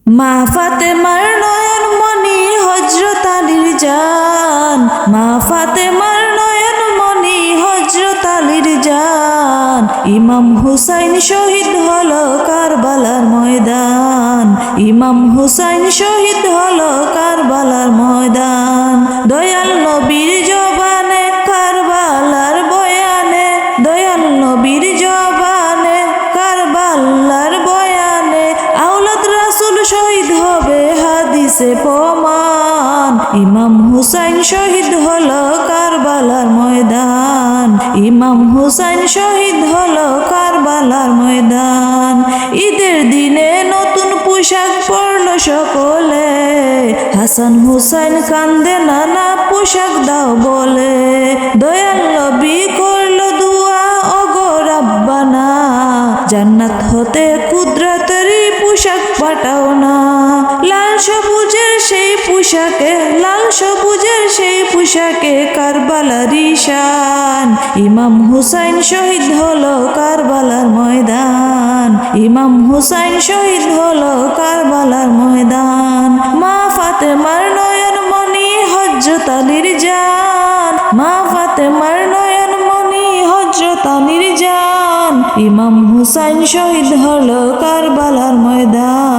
মা ফাতেমার নয়ন মনি হযরত আলীর জান, মা ফাতেমার নয়ন মনি হযরত আলীর জান। ইমাম হুসাইন শহীদ হলো কারবালার ময়দান, ইমাম হুসাইন শহীদ হলো কারবালার ময়দান। দয়াল নবীর জবানে কারবালার বয়ানে, দয়াল নবীর জবানে কারবালার বয়ানে, আওলাদ রাসূল শহীদ হবে হাদিসে প্রমাণ। ইমাম হুসাইন শহীদ হলো কারবালার ময়দান, ইমাম হুসাইন শহীদ হলো কারবালার ময়দান। ঈদের দিনে নতুন পোশাক পরল সকলে, হাসান হুসাইন কান্দে নানা পোশাক দাও বলে। দয়াল নবী করল দুয়া ওগো রাব্বানা, জান্নাত হতে কুদরতেরই পোশাক পাঠাও না। লাল সবুজের সেই পোশাকে, লাল সবুজের সেই পোশাকে কারবালারই শান। ইমাম হুসাইন শহীদ হলো কারবালার ময়দান, ইমাম হুসাইন শহীদ হলো কারবালার ময়দান। মা ফাতেমার নয়ন মনি হযরত আলীর জান, মা ফাতেমার নয়ন মনি হযরত আলীর জান। ইমাম হুসাইন শহীদ হলো কারবালার ময়দান।